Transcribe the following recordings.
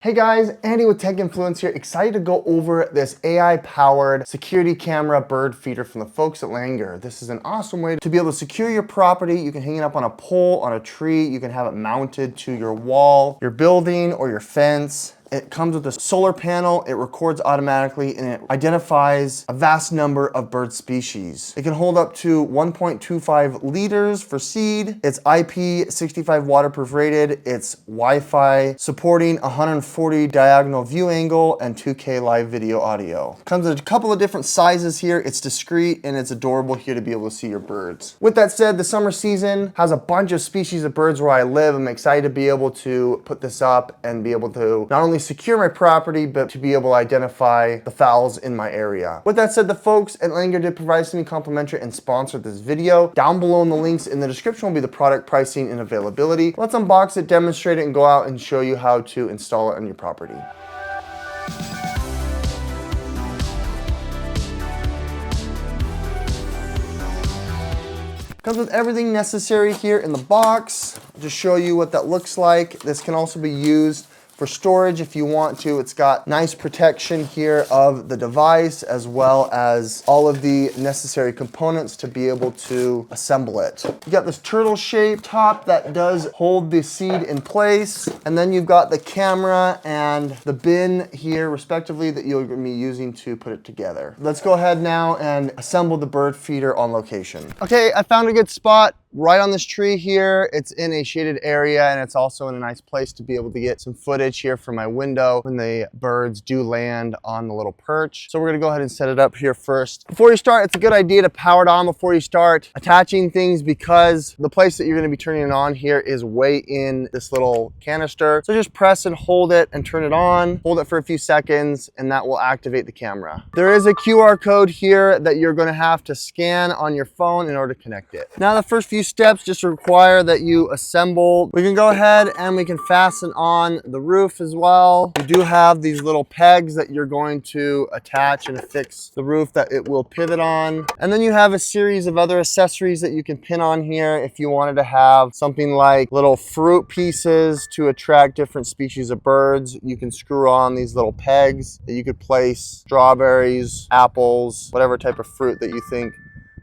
Hey guys, Andy with Tech Influence here, excited to go over this AI-powered security camera bird feeder from the folks at Lagriner. This is an awesome way to be able to secure your property. You can hang it up on a pole, on a tree, you can have it mounted to your wall, your building, or your fence. It comes with a solar panel, it records automatically, and it identifies a vast number of bird species. It can hold up to 1.25 liters for seed. It's IP65 waterproof rated. It's Wi-Fi supporting 140 diagonal view angle and 2K live video audio. Comes in a couple of different sizes here. It's discreet and it's adorable here to be able to see your birds. With that said, the summer season has a bunch of species of birds where I live. I'm excited to be able to put this up and be able to not only secure my property, but to be able to identify the fowls in my area. With that said, the folks at Lagriner did provide something complimentary and sponsored this video. Down below in the links in the description will be the product pricing and availability. Let's unbox it, demonstrate it, and go out and show you how to install it on your property. Comes with everything necessary here in the box. I'll just show you what that looks like. This can also be used for storage if you want to. It's got nice protection here of the device as well as all of the necessary components to be able to assemble it. You got this turtle shaped top that does hold the seed in place, and then you've got the camera and the bin here respectively that you're going to be using to put it together. Let's go ahead now and assemble the bird feeder on location. Okay, I found a good spot right on this tree here. It's in a shaded area and it's also in a nice place to be able to get some footage here from my window when the birds do land on the little perch. So we're gonna go ahead and set it up here first. Before you start, it's a good idea to power it on before you start attaching things because the place that you're gonna be turning it on here is way in this little canister. So just press and hold it and turn it on. Hold it for a few seconds and that will activate the camera. There is a QR code here that you're gonna have to scan on your phone in order to connect it. Now the first few steps just require that you assemble. We can go ahead and we can fasten on the roof as well. You do have these little pegs that you're going to attach and affix the roof that it will pivot on. And then you have a series of other accessories that you can pin on here if you wanted to have something like little fruit pieces to attract different species of birds. You can screw on these little pegs that you could place strawberries, apples, whatever type of fruit that you think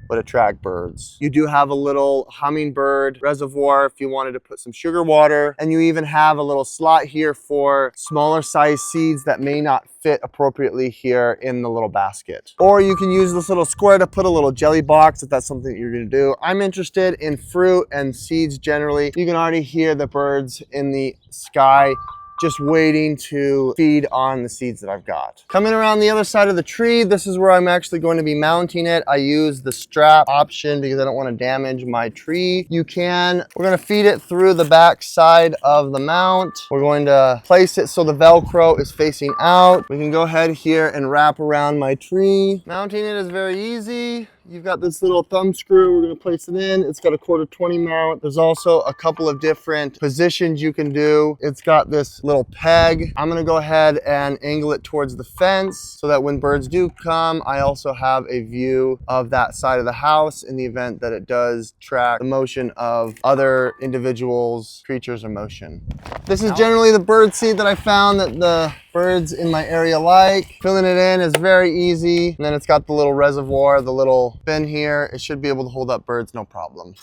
would attract birds. You do have a little hummingbird reservoir if you wanted to put some sugar water, and you even have a little slot here for smaller size seeds that may not fit appropriately here in the little basket. Or you can use this little square to put a little jelly box if that's something that you're gonna do. I'm interested in fruit and seeds generally. You can already hear the birds in the sky just waiting to feed on the seeds that I've got. Coming around the other side of the tree, this is where I'm actually going to be mounting it. I use the strap option because I don't want to damage my tree. We're gonna feed it through the back side of the mount. We're going to place it so the Velcro is facing out. We can go ahead here and wrap around my tree. Mounting it is very easy. You've got this little thumb screw. We're gonna place it in. It's got a 1/4-20 mount. There's also a couple of different positions you can do. It's got this little peg. I'm gonna go ahead and angle it towards the fence so that when birds do come, I also have a view of that side of the house in the event that it does track the motion of other individuals, creatures, or motion. This is generally the bird seed that I found that the birds in my area like. Filling it in is very easy. And then it's got the little reservoir, the little bin here. It should be able to hold up birds, no problem.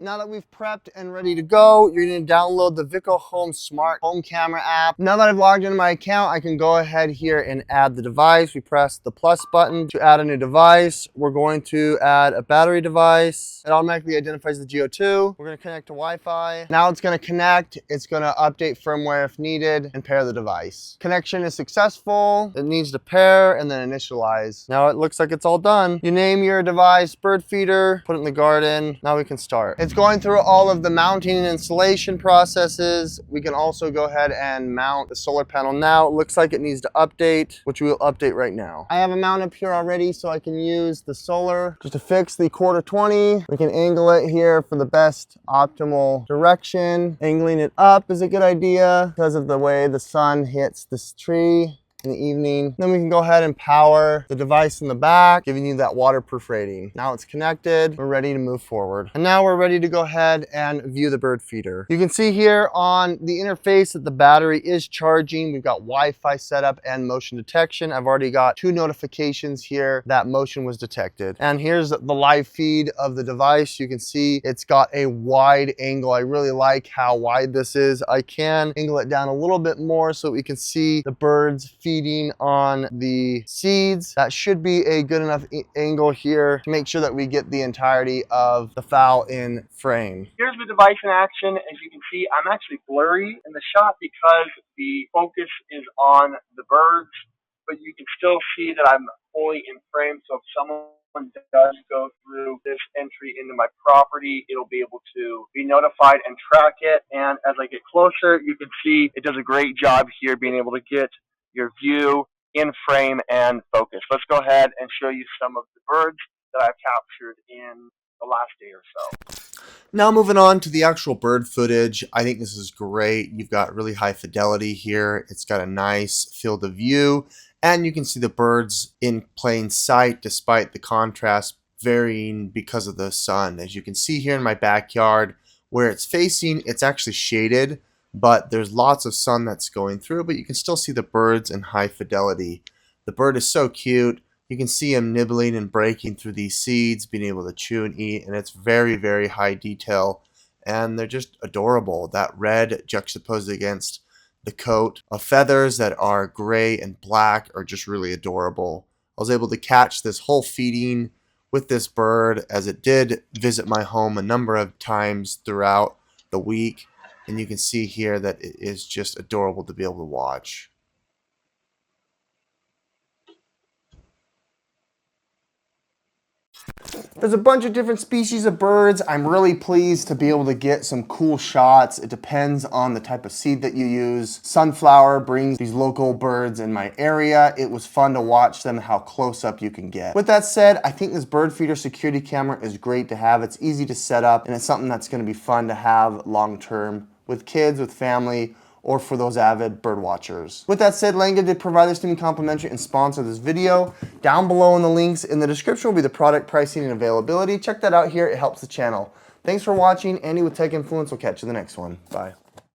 Now that we've prepped and ready to go, you're gonna download the Vico Home Smart Home Camera app. Now that I've logged into my account, I can go ahead here and add the device. We press the plus button to add a new device. We're going to add a battery device. It automatically identifies the GO2. We're gonna connect to Wi-Fi. Now it's gonna connect. It's gonna update firmware if needed and pair the device. Connection is successful. It needs to pair and then initialize. Now it looks like it's all done. You name your device bird feeder, put it in the garden. Now we can start. It's going through all of the mounting and installation processes. We can also go ahead and mount the solar panel now. It looks like it needs to update, which we will update right now. I have a mount up here already, so I can use the solar just to fix the 1/4-20. We can angle it here for the best optimal direction. Angling it up is a good idea because of the way the sun hits this tree. in the evening. Then we can go ahead and power the device in the back, giving you that waterproof rating. Now it's connected, we're ready to move forward. And now we're ready to go ahead and view the bird feeder. You can see here on the interface that the battery is charging. We've got Wi-Fi setup and motion detection. I've already got 2 notifications here that motion was detected. And here's the live feed of the device. You can see it's got a wide angle. I really like how wide this is. I can angle it down a little bit more so we can see the birds feeding on the seeds. That should be a good enough angle here to make sure that we get the entirety of the fowl in frame. Here's the device in action. As you can see, I'm actually blurry in the shot because the focus is on the birds, but you can still see that I'm fully in frame. So if someone does go through this entry into my property, it'll be able to be notified and track it. And as I get closer, you can see it does a great job here being able to get your view in frame and focus. Let's go ahead and show you some of the birds that I've captured in the last day or so. Now moving on to the actual bird footage, I think this is great. You've got really high fidelity here. It's got a nice field of view, and you can see the birds in plain sight despite the contrast varying because of the sun. As you can see here in my backyard, where it's facing, it's actually shaded, but there's lots of sun that's going through, but you can still see the birds in high fidelity. The bird is so cute. You can see him nibbling and breaking through these seeds, being able to chew and eat, and it's very, very high detail, and they're just adorable. That red juxtaposed against the coat of feathers that are gray and black are just really adorable. I was able to catch this whole feeding with this bird as it did visit my home a number of times throughout the week, and you can see here that it is just adorable to be able to watch. There's a bunch of different species of birds. I'm really pleased to be able to get some cool shots. It depends on the type of seed that you use. Sunflower brings these local birds in my area. It was fun to watch them, how close up you can get. With that said, I think this bird feeder security camera is great to have. It's easy to set up, and it's something that's gonna be fun to have long term with kids, with family, or for those avid bird watchers. With that said, Lagriner did provide this to me complimentary and sponsor this video. Down below in the links in the description will be the product pricing and availability. Check that out here, it helps the channel. Thanks for watching. Andy with Tech Influence. We'll catch you in the next one. Bye.